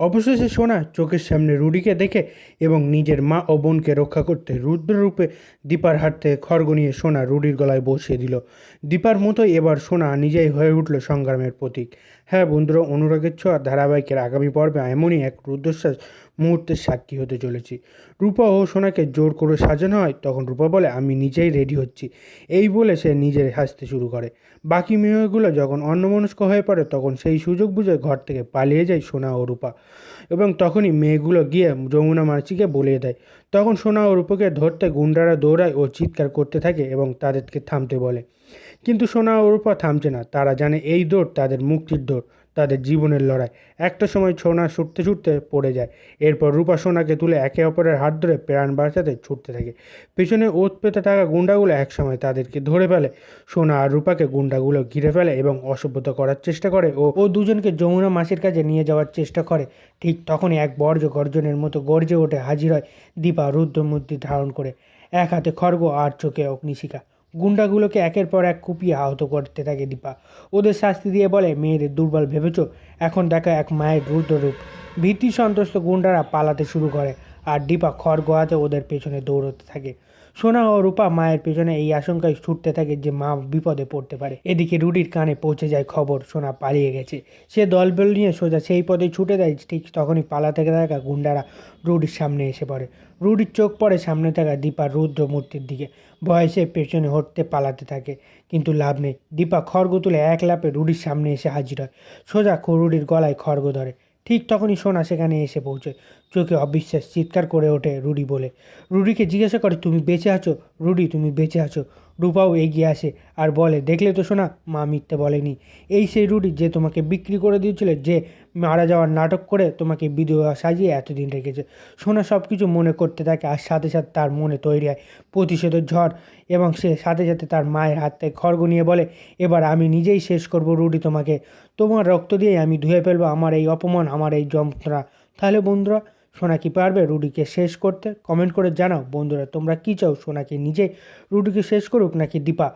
অবশেষে সোনা চোখের সামনে রুডিকে দেখে এবং নিজের মা ও বোনকে রক্ষা করতে রুদ্ররূপে দীপার হাত থেকে খড়গ নিয়ে সোনা রুডির গলায় বসিয়ে দিল। দীপার মতোই এবার সোনা নিজেই হয়ে উঠল সংগ্রামের প্রতীক। হ্যাঁ বন্ধুরা, অনুরাগের ছোঁয়া ধারাবাহিকের আগামী পর্বে এমনই এক রুদ্ধশ্বাস মুহূর্তের সাক্ষী হতে চলেছি। রূপা ও সোনাকে জোর করে সাজানো হয়, তখন রূপা বলে আমি নিজেই রেডি হচ্ছি। এই বলে সে নিজের হাসতে শুরু করে। বাকি মেয়েগুলো যখন অন্যমনস্ক হয়ে পড়ে তখন সেই সুযোগ বুঝে ঘর থেকে পালিয়ে যায় সোনা ও রূপা। এবং তখনই মেয়েগুলো গিয়ে যমুনা মাসিকে বলিয়ে দেয়। তখন সোনা ও রূপকে ধরতে গুন্ডারা দৌড়ায় ও চিৎকার করতে থাকে এবং তাদেরকে থামতে বলে। কিন্তু সোনা ও রূপা থামছে না। তারা জানে এই দৌড় তাদের মুক্তির দৌড়, তাদের জীবনের লড়াই। একটা সময় সোনা ছুটতে ছুটতে পড়ে যায়। এরপর রূপা সোনাকে তুলে একে অপরের হাত ধরে প্রাণ বাঁচাতে ছুটতে থাকে। পেছনে ওত পেতে থাকা গুন্ডাগুলো একসময় তাদেরকে ধরে ফেলে। সোনা আর রূপাকে গুন্ডাগুলো ঘিরে ফেলে এবং অসভ্যতা করার চেষ্টা করে ও দুজনকে যমুনা মাসির কাছে নিয়ে যাওয়ার চেষ্টা করে। ঠিক তখনই এক বর্জ্য গর্জনের মতো গর্জে ওঠে হাজির হয় দীপা রুদ্রমূর্তি ধারণ করে, এক হাতে খড়গ আর চোখে অগ্নিশিখা। গুন্ডাগুলোকে একের পর এক কুপিয়ে আহত করতে থাকে দীপা। ওদের শাস্তি দিয়ে বলে, মেয়েদের দুর্বল ভেবেছ, এখন দেখা এক মায়ের রুদ্ররূপ। ভীতি সন্ত্রস্ত গুন্ডারা পালাতে শুরু করে আর দীপা খড়গ হাতে ওদের পেছনে দৌড়তে থাকে। সোনা ও রূপা মায়ের পেছনে এই আশঙ্কায় ছুটতে থাকে যে মা বিপদে পড়তে পারে। এদিকে রুডির কানে পৌঁছে যায় খবর সোনা পালিয়ে গেছে। সে দলবল নিয়ে সোজা সেই পথে ছুটে দেয়। ঠিক তখনই পালাতে থাকা গুন্ডারা রুডির সামনে এসে পড়ে। রুডির চোখ পড়ে সামনে থাকা দীপার রুদ্র মূর্তির দিকে। ভয়ে সে পেছনে হটতে পালাতে থাকে, কিন্তু লাভ নেই। দীপা খড়গ তুলে এক লাফে রুডির সামনে এসে হাজির হয়। সোজা রুডির গলায় খড়গ ধরে। ঠিক তখনই সোনা সেখানে এসে পৌঁছয়। চোখে অবিশ্বাস চিৎকার করে ওঠে রুডি বলে। রুডিকে জিজ্ঞাসা করে, তুমি বেঁচে আছো রুডি, তুমি বেঁচে আছো? রূপাও এগিয়ে আসে আর বলে, দেখলে তো সোনা, মা মিথ্যে বলেনি। এই সেই রুডি যে তোমাকে বিক্রি করে দিয়েছিল, যে মারা যাওয়ার নাটক করে তোমাকে বিধবা সাজিয়ে এতদিন রেখেছে। সোনা সব কিছু মনে করতে থাকে আর সাথে সাথে তার মনে তৈরি হয় প্রতিশোধের ঝড়। এবং সে সাথে সাথে তার মায়ের হাত থেকে খড়গ নিয়ে বলে, এবার আমি নিজেই শেষ করব রুডি, তোমাকে তোমার রক্ত দিয়েই আমি ধুয়ে ফেলবো আমার এই অপমান, আমার এই যন্ত্রণা। তাহলে বন্ধুরা, সোনা কি পারবে রুডিকে শেষ করতে? কমেন্ট করে জানাও বন্ধুরা, তোমরা কী চাও, সোনাকে নিজে রুডিকে শেষ করুক নাকি দীপা